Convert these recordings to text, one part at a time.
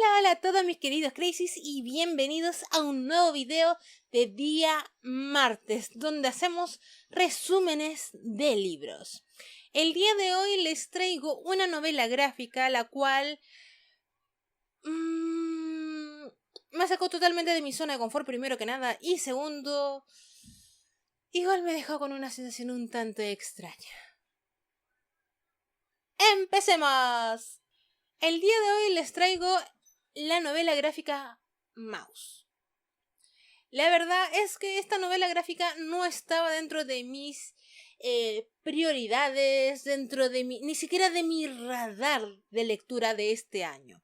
Hola a todos mis queridos Crazies y bienvenidos a un nuevo video de día martes, donde hacemos resúmenes de libros. El día de hoy les traigo una novela gráfica, la cual me sacó totalmente de mi zona de confort, primero que nada, y segundo, igual me dejó con una sensación un tanto extraña. ¡Empecemos! El día de hoy les traigo la novela gráfica Maus. La verdad es que esta novela gráfica no estaba dentro de mis prioridades, ni siquiera de mi radar de lectura de este año.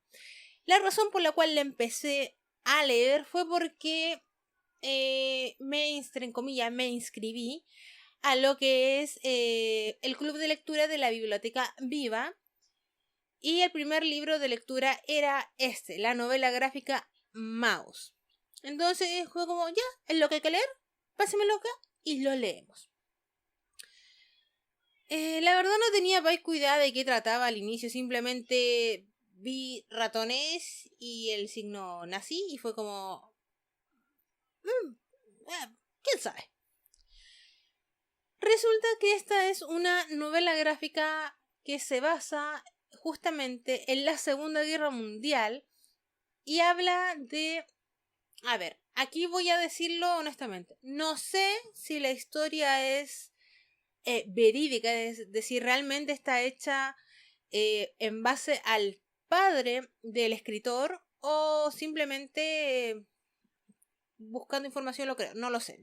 La razón por la cual la empecé a leer fue porque me inscribí a lo que es el club de lectura de la Biblioteca Viva. Y el primer libro de lectura era la novela gráfica Maus. Entonces fue como, ya, es lo que hay que leer, pásemelo acá y lo leemos. La verdad no tenía idea de qué trataba al inicio, simplemente vi ratones y el signo nazi y fue como, ¿quién sabe? Resulta que esta es una novela gráfica que se basa justamente en la Segunda Guerra Mundial y habla de... A ver, aquí voy a decirlo honestamente. No sé si la historia es verídica, es decir, realmente está hecha en base al padre del escritor o simplemente buscando información lo creo. No lo sé.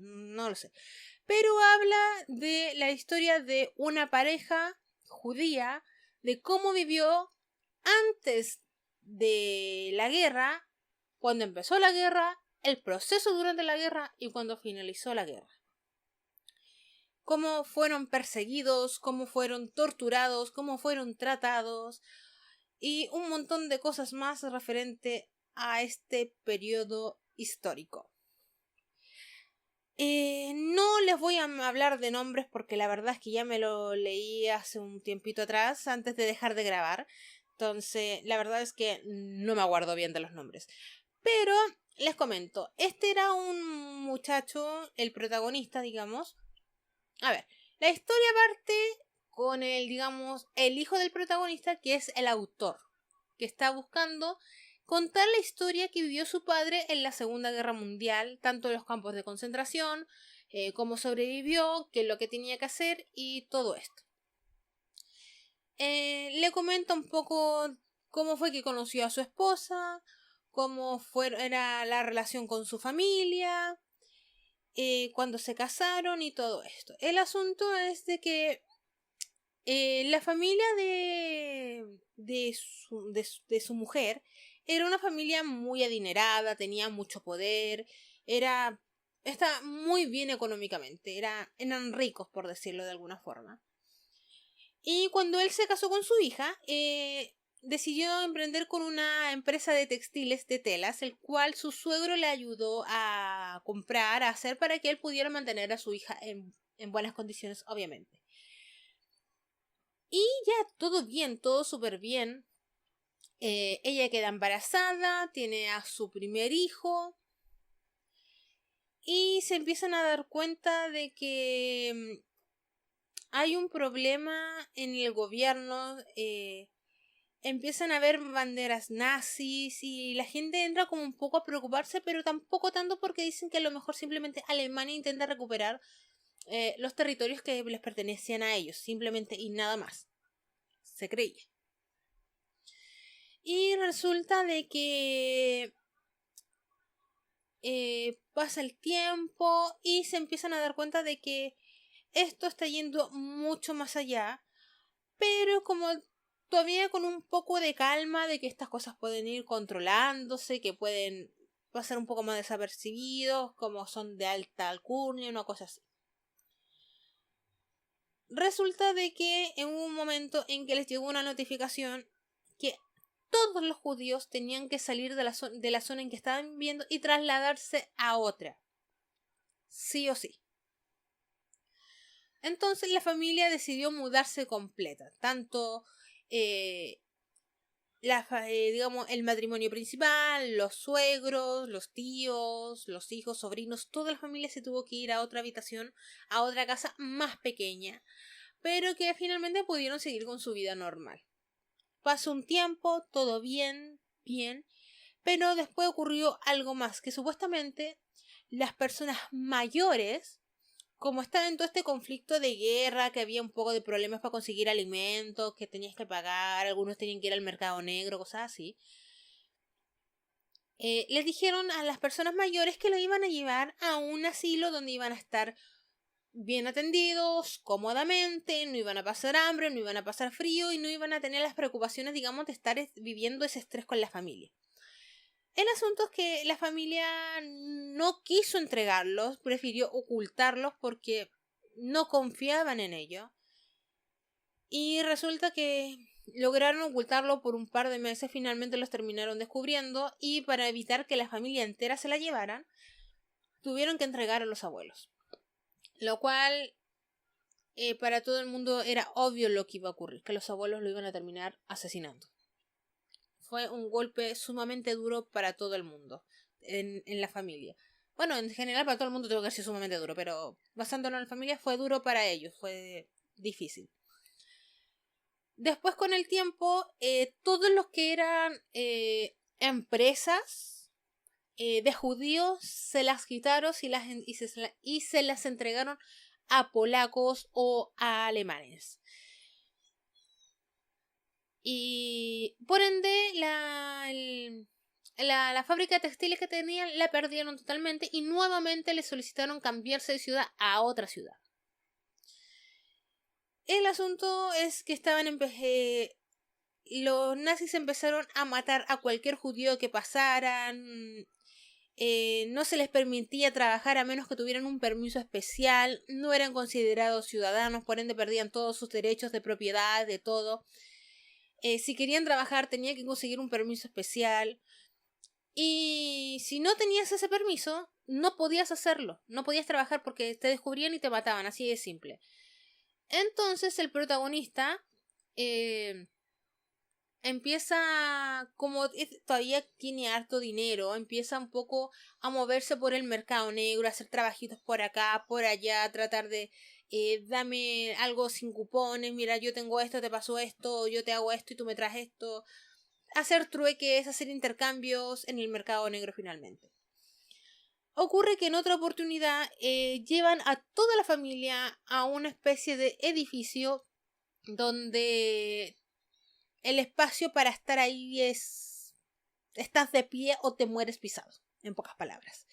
Pero habla de la historia de una pareja judía, de cómo vivió antes de la guerra, cuando empezó la guerra, el proceso durante la guerra y cuando finalizó la guerra. Cómo fueron perseguidos, cómo fueron torturados, cómo fueron tratados y un montón de cosas más referente a este periodo histórico. No les voy a hablar de nombres porque la verdad es que ya me lo leí hace un tiempito atrás, antes de dejar de grabar. Entonces, la verdad es que no me acuerdo bien de los nombres. Pero les comento, este era un muchacho, el protagonista, digamos. A ver, la historia parte con el hijo del protagonista, que es el autor, que está buscando contar la historia que vivió su padre en la Segunda Guerra Mundial, tanto en los campos de concentración, cómo sobrevivió, qué es lo que tenía que hacer y todo esto. Le comenta un poco cómo fue que conoció a su esposa, era la relación con su familia, cuando se casaron y todo esto. El asunto es de que la familia de su mujer era una familia muy adinerada, tenía mucho poder, estaba muy bien económicamente, eran ricos por decirlo de alguna forma. Y cuando él se casó con su hija, decidió emprender con una empresa de textiles de telas, el cual su suegro le ayudó a comprar, a hacer para que él pudiera mantener a su hija en buenas condiciones, obviamente. Y ya todo bien, todo súper bien. Ella queda embarazada, tiene a su primer hijo. Y se empiezan a dar cuenta de que hay un problema en el gobierno. Empiezan a ver banderas nazis y la gente entra como un poco a preocuparse, pero tampoco tanto porque dicen que a lo mejor simplemente Alemania intenta recuperar los territorios que les pertenecían a ellos, simplemente y nada más. Se creía. Y resulta de que pasa el tiempo y se empiezan a dar cuenta de que esto está yendo mucho más allá, pero como todavía con un poco de calma de que estas cosas pueden ir controlándose, que pueden pasar un poco más desapercibidos, como son de alta alcurnia, una cosa así. Resulta de que en un momento en que les llegó una notificación que todos los judíos tenían que salir de la zona en que estaban viviendo y trasladarse a otra. Sí o sí. Entonces la familia decidió mudarse completa. Tanto digamos, el matrimonio principal, los suegros, los tíos, los hijos, sobrinos, toda la familia se tuvo que ir a otra habitación, a otra casa más pequeña, pero que finalmente pudieron seguir con su vida normal. Pasó un tiempo, todo bien, bien, pero después ocurrió algo más, que supuestamente las personas mayores, como estaba en todo este conflicto de guerra, que había un poco de problemas para conseguir alimentos, que tenías que pagar, algunos tenían que ir al mercado negro, cosas así, les dijeron a las personas mayores que lo iban a llevar a un asilo donde iban a estar bien atendidos, cómodamente, no iban a pasar hambre, no iban a pasar frío y no iban a tener las preocupaciones, digamos, de estar viviendo ese estrés con la familia. El asunto es que la familia no quiso entregarlos, prefirió ocultarlos porque no confiaban en ello. Y resulta que lograron ocultarlo por un par de meses, finalmente los terminaron descubriendo y para evitar que la familia entera se la llevaran, tuvieron que entregar a los abuelos. Lo cual para todo el mundo era obvio lo que iba a ocurrir, que los abuelos lo iban a terminar asesinando. Fue un golpe sumamente duro para todo el mundo, en la familia. Bueno, en general para todo el mundo tengo que ser sumamente duro, pero basándonos en la familia fue duro para ellos, fue difícil. Después con el tiempo, todos los que eran empresas de judíos se las quitaron y se las entregaron a polacos o a alemanes. Y por ende la fábrica de textiles que tenían la perdieron totalmente y nuevamente le solicitaron cambiarse de ciudad a otra ciudad. El asunto es que los nazis empezaron a matar a cualquier judío que pasaran. No se les permitía trabajar a menos que tuvieran un permiso especial. No eran considerados ciudadanos, por ende perdían todos sus derechos de propiedad, de todo. Si querían trabajar tenían que conseguir un permiso especial. Y si no tenías ese permiso, no podías hacerlo. No podías trabajar porque te descubrían y te mataban, así de simple. Entonces el protagonista empieza, como todavía tiene harto dinero, empieza un poco a moverse por el mercado negro, a hacer trabajitos por acá, por allá, tratar de dame algo sin cupones, mira, yo tengo esto, te pasó esto, yo te hago esto y tú me traes esto. Hacer trueques, hacer intercambios en el mercado negro finalmente. Ocurre que en otra oportunidad llevan a toda la familia a una especie de edificio donde el espacio para estar ahí es estás de pie o te mueres pisado, en pocas palabras.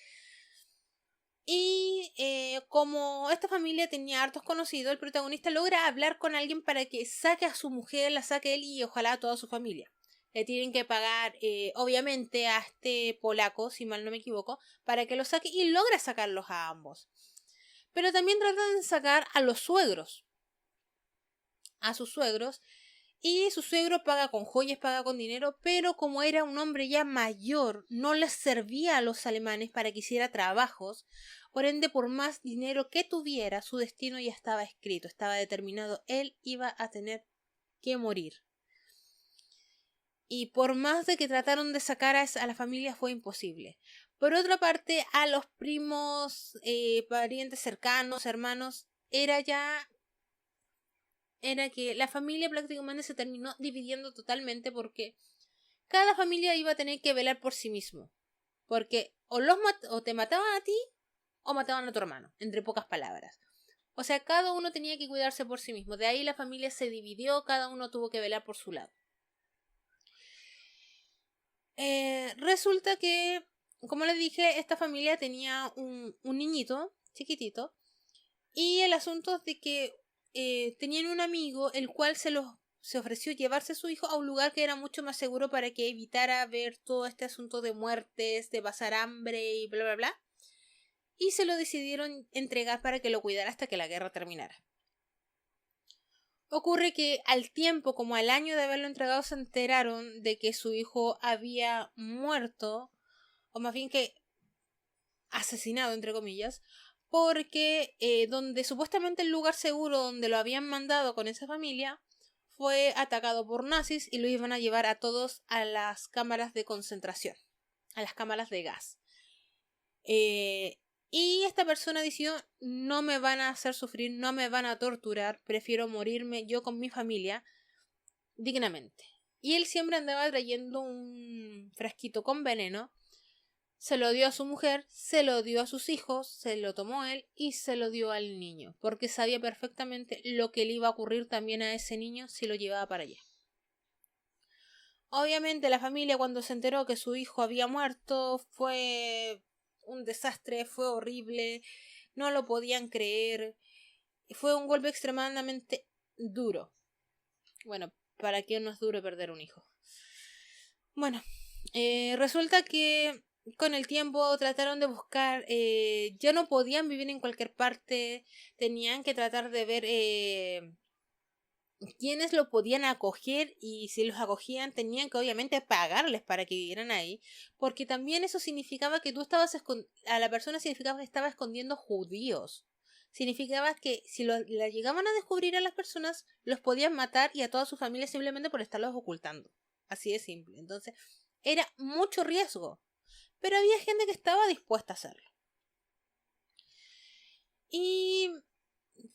Y como esta familia tenía hartos conocidos, el protagonista logra hablar con alguien para que saque a su mujer, la saque él y ojalá a toda su familia. Le tienen que pagar, obviamente, a este polaco, si mal no me equivoco, para que lo saque y logra sacarlos a ambos. Pero también tratan de sacar a los suegros. A sus suegros. Y su suegro paga con joyas, paga con dinero, pero como era un hombre ya mayor, no les servía a los alemanes para que hiciera trabajos. Por ende, por más dinero que tuviera, su destino ya estaba escrito, estaba determinado. Él iba a tener que morir. Y por más de que trataron de sacar a la familia, fue imposible. Por otra parte, a los primos, parientes cercanos, hermanos, era que la familia prácticamente se terminó dividiendo totalmente porque cada familia iba a tener que velar por sí mismo. Porque o te mataban a ti o mataban a tu hermano, entre pocas palabras. O sea, cada uno tenía que cuidarse por sí mismo. De ahí la familia se dividió, cada uno tuvo que velar por su lado. Resulta que, como les dije, esta familia tenía un niñito chiquitito y el asunto es de que tenían un amigo el cual se ofreció llevarse a su hijo a un lugar que era mucho más seguro para que evitara ver todo este asunto de muertes, de pasar hambre y bla bla bla. Y se lo decidieron entregar para que lo cuidara hasta que la guerra terminara. Ocurre que al tiempo, como al año de haberlo entregado, se enteraron de que su hijo había muerto, o más bien que asesinado, entre comillas, porque donde supuestamente el lugar seguro donde lo habían mandado con esa familia fue atacado por nazis y lo iban a llevar a todos a las cámaras de concentración, a las cámaras de gas. Y esta persona decidió, no me van a hacer sufrir, no me van a torturar, prefiero morirme yo con mi familia dignamente. Y él siempre andaba trayendo un frasquito con veneno, se lo dio a su mujer, se lo dio a sus hijos, se lo tomó él y se lo dio al niño, porque sabía perfectamente lo que le iba a ocurrir también a ese niño si lo llevaba para allá. Obviamente la familia, cuando se enteró que su hijo había muerto, fue un desastre, fue horrible, no lo podían creer, fue un golpe extremadamente duro. Bueno, ¿para quién no es duro perder un hijo? Bueno, resulta que con el tiempo trataron de buscar, ya no podían vivir en cualquier parte, tenían que tratar de ver quiénes lo podían acoger, y si los acogían tenían que obviamente pagarles para que vivieran ahí, porque también eso significaba que tú estabas a la persona significaba que estaba escondiendo judíos. Significaba que si la llegaban a descubrir a las personas, los podían matar y a toda su familia simplemente por estarlos ocultando. Así de simple. Entonces, era mucho riesgo. Pero había gente que estaba dispuesta a hacerlo. Y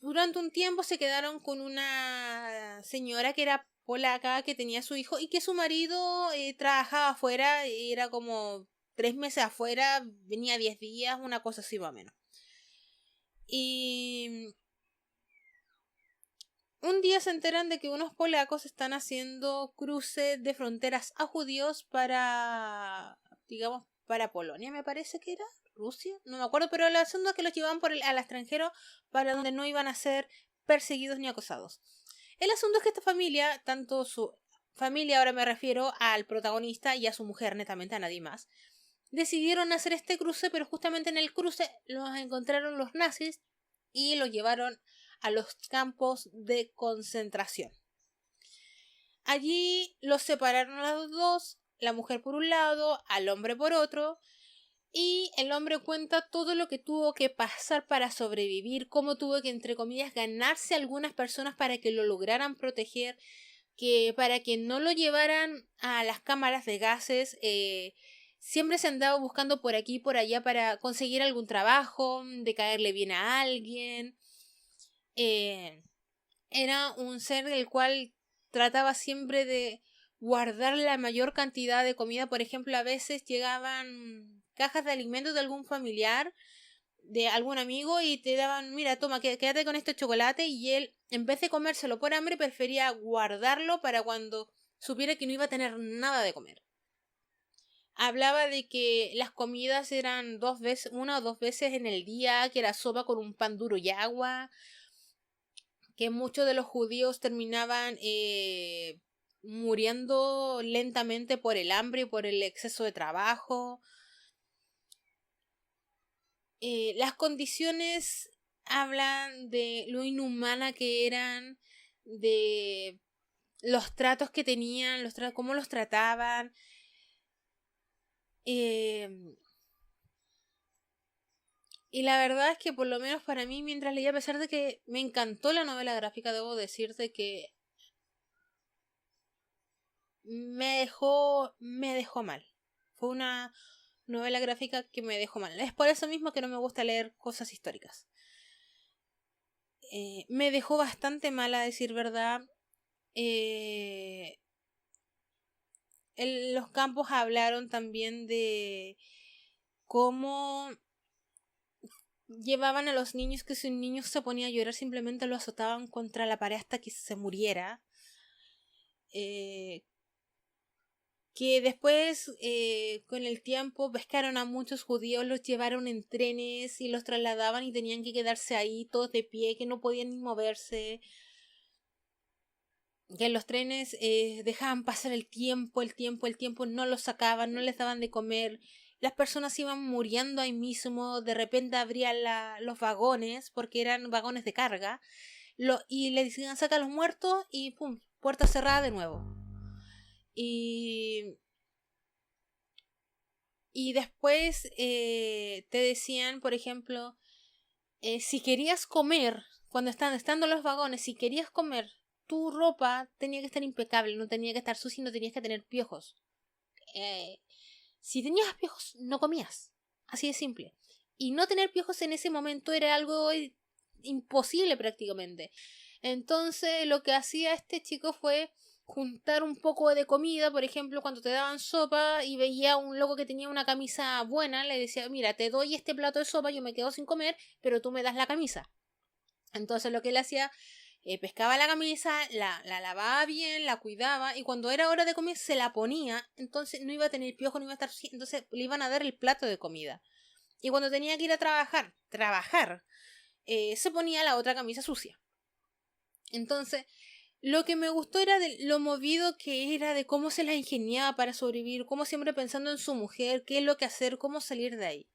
durante un tiempo se quedaron con una señora que era polaca, que tenía a su hijo y que su marido trabajaba afuera, era como 3 meses afuera, venía 10 días, una cosa así más o menos. Y un día se enteran de que unos polacos están haciendo cruces de fronteras a judíos para, digamos, para Polonia, me parece que era, Rusia, no me acuerdo, pero el asunto es que los llevaban al extranjero para donde no iban a ser perseguidos ni acosados. El asunto es que esta familia, tanto su familia, ahora me refiero al protagonista y a su mujer, netamente a nadie más, decidieron hacer este cruce, pero justamente en el cruce los encontraron los nazis y los llevaron a los campos de concentración. Allí los separaron a los dos, la mujer por un lado, al hombre por otro, y el hombre cuenta todo lo que tuvo que pasar para sobrevivir, cómo tuvo que, entre comillas, ganarse a algunas personas para que lo lograran proteger, que para que no lo llevaran a las cámaras de gases. Siempre se andaba buscando por aquí y por allá para conseguir algún trabajo, de caerle bien a alguien. Era un ser del cual trataba siempre de guardar la mayor cantidad de comida. Por ejemplo, a veces llegaban cajas de alimentos de algún familiar, de algún amigo, y te daban, mira, toma, quédate con este chocolate, y él, en vez de comérselo por hambre, prefería guardarlo para cuando supiera que no iba a tener nada de comer. Hablaba de que las comidas eran 2 veces, 1 o 2 veces en el día, que era sopa con un pan duro y agua, que muchos de los judíos terminaban muriendo lentamente por el hambre y por el exceso de trabajo. Las condiciones hablan de lo inhumana que eran, de los tratos que tenían, cómo los trataban. Y la verdad es que por lo menos para mí, mientras leía, a pesar de que me encantó la novela gráfica, debo decirte que me dejó mal. Fue una novela gráfica que me dejó mal. Es por eso mismo que no me gusta leer cosas históricas. Me dejó bastante mal, a decir verdad. Los campos hablaron también de cómo llevaban a los niños, que si un niño se ponía a llorar simplemente lo azotaban contra la pared hasta que se muriera. Que después, con el tiempo, pescaron a muchos judíos, los llevaron en trenes y los trasladaban y tenían que quedarse ahí todos de pie, que no podían ni moverse. Que en los trenes dejaban pasar el tiempo, no los sacaban, no les daban de comer. Las personas iban muriendo ahí mismo, de repente abrían los vagones, porque eran vagones de carga, y le decían saca a los muertos y pum, puerta cerrada de nuevo. Y después te decían, por ejemplo, si querías comer, cuando estando en los vagones, si querías comer tu ropa tenía que estar impecable, no tenía que estar sucia y no tenías que tener piojos. Si tenías piojos, no comías. Así de simple. Y no tener piojos en ese momento era algo imposible prácticamente. Entonces lo que hacía este chico fue juntar un poco de comida, por ejemplo, cuando te daban sopa y veía un loco que tenía una camisa buena, le decía, mira, te doy este plato de sopa, yo me quedo sin comer, pero tú me das la camisa. Entonces lo que él hacía, pescaba la camisa, la lavaba bien, la cuidaba, y cuando era hora de comer se la ponía, entonces no iba a tener piojo, no iba a estar sucia, entonces le iban a dar el plato de comida. Y cuando tenía que ir a trabajar, se ponía la otra camisa sucia. Entonces, lo que me gustó era de lo movido que era, de cómo se la ingeniaba para sobrevivir, cómo siempre pensando en su mujer, qué es lo que hacer, cómo salir de ahí.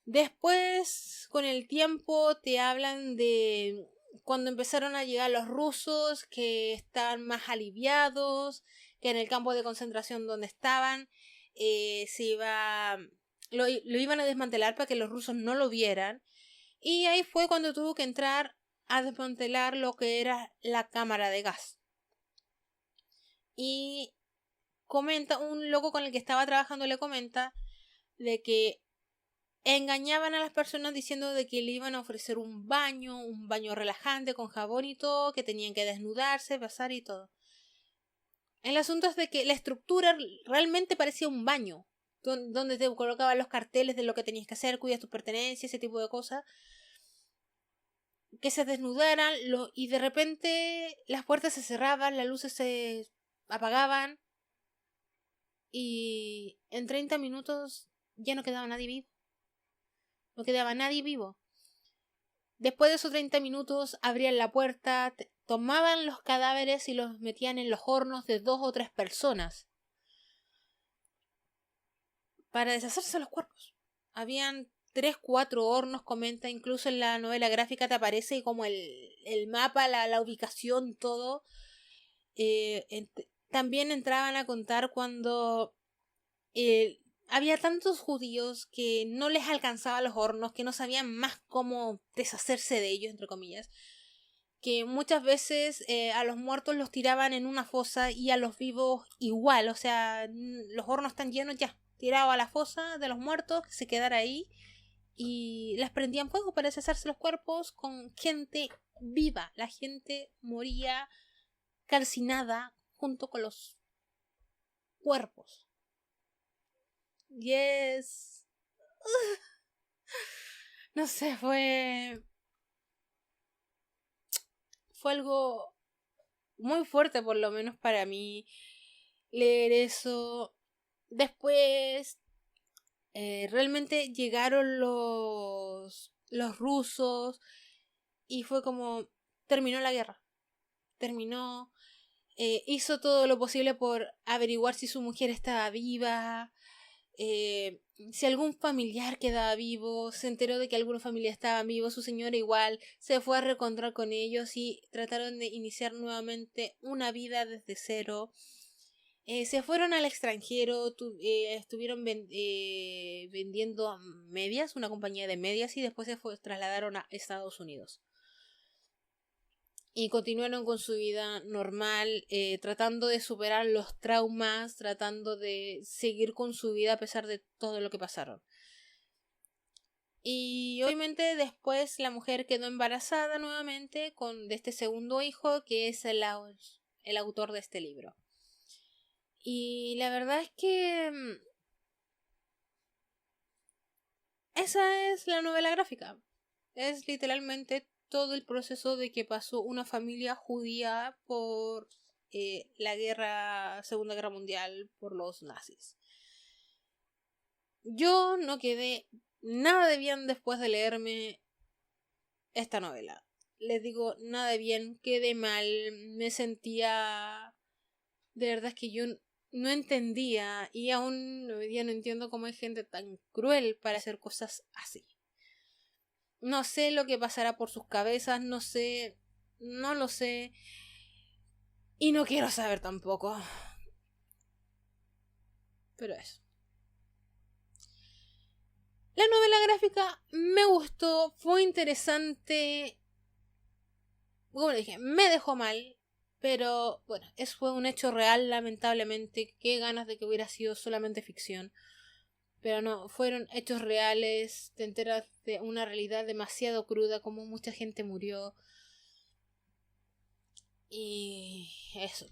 Después, con el tiempo, te hablan de cuando empezaron a llegar los rusos, que estaban más aliviados, que en el campo de concentración donde estaban, lo iban a desmantelar para que los rusos no lo vieran. Y ahí fue cuando tuvo que entrar a desmantelar lo que era la cámara de gas. Y comenta, un loco con el que estaba trabajando le comenta de que engañaban a las personas diciendo de que le iban a ofrecer un baño relajante con jabón y todo, que tenían que desnudarse, pasar y todo. El asunto es de que la estructura realmente parecía un baño, donde te colocaban los carteles de lo que tenías que hacer, cuidas tus pertenencias, ese tipo de cosas. Que se desnudaran y de repente las puertas se cerraban, las luces se apagaban y en 30 minutos ya no quedaba nadie vivo. No quedaba nadie vivo. Después de esos 30 minutos abrían la puerta, tomaban los cadáveres y los metían en los hornos de 2 o 3 personas para deshacerse de los cuerpos. Habían 3, 4 hornos, comenta, incluso en la novela gráfica te aparece como el mapa, la ubicación, todo. También entraban a contar cuando había tantos judíos que no les alcanzaba los hornos, que no sabían más cómo deshacerse de ellos, entre comillas, que muchas veces a los muertos los tiraban en una fosa y a los vivos igual, o sea, los hornos están llenos, ya, tirado a la fosa de los muertos, que se quedara ahí, y las prendían fuego para deshacerse los cuerpos con gente viva. La gente moría calcinada junto con los cuerpos. Y es... no sé, fue algo muy fuerte, por lo menos para mí, leer eso. Después realmente llegaron los rusos y fue como terminó la guerra. Terminó, hizo todo lo posible por averiguar si su mujer estaba viva, si algún familiar quedaba vivo, se enteró de que algunos familiares estaban vivos, su señora igual, se fue a reencontrar con ellos y trataron de iniciar nuevamente una vida desde cero. Se fueron al extranjero, estuvieron vendiendo medias, una compañía de medias, y después trasladaron a Estados Unidos. Y continuaron con su vida normal, tratando de superar los traumas, tratando de seguir con su vida a pesar de todo lo que pasaron. Y obviamente después la mujer quedó embarazada nuevamente de este segundo hijo, que es el autor de este libro. Y la verdad es que esa es la novela gráfica. Es literalmente todo el proceso de que pasó una familia judía por la Segunda Guerra Mundial, por los nazis. Yo no quedé nada de bien después de leerme esta novela. Les digo, nada de bien, quedé mal, me sentía... De verdad es que yo no entendía, y aún hoy día no entiendo cómo hay gente tan cruel para hacer cosas así. No sé lo que pasará por sus cabezas, no lo sé, y no quiero saber tampoco. Pero eso. La novela gráfica me gustó, fue interesante. como le dije, me dejó mal, pero bueno, eso fue un hecho real, lamentablemente. Qué ganas de que hubiera sido solamente ficción. Pero no, fueron hechos reales, te enteras de una realidad demasiado cruda, como mucha gente murió. Y eso,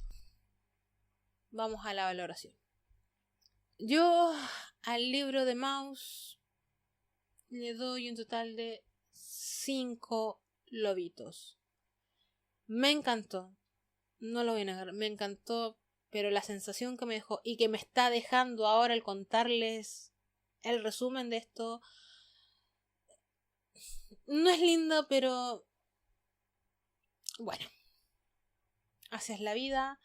vamos a la valoración. Yo al libro de Maus le doy un total de 5 lobitos. Me encantó, no lo voy a negar, me encantó, pero la sensación que me dejó y que me está dejando ahora el contarles el resumen de esto no es lindo, pero bueno, así es la vida.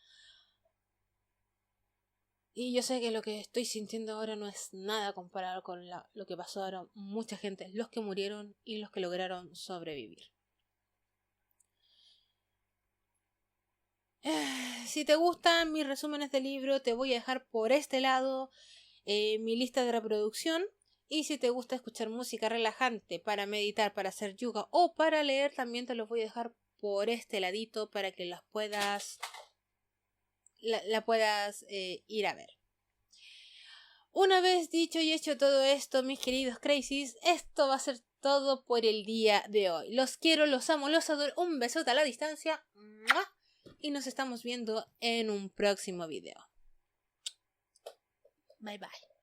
Y yo sé que lo que estoy sintiendo ahora no es nada comparado con lo que pasó ahora. Mucha gente, los que murieron y los que lograron sobrevivir. Si te gustan mis resúmenes de libro, te voy a dejar por este lado mi lista de reproducción. Y si te gusta escuchar música relajante para meditar, para hacer yoga o para leer, también te los voy a dejar por este ladito para que las puedas la puedas ir a ver. Una vez dicho y hecho todo esto, mis queridos Crazies, esto va a ser todo por el día de hoy. Los quiero, los amo, los adoro. Un besote a la distancia. Y nos estamos viendo en un próximo video. Bye bye.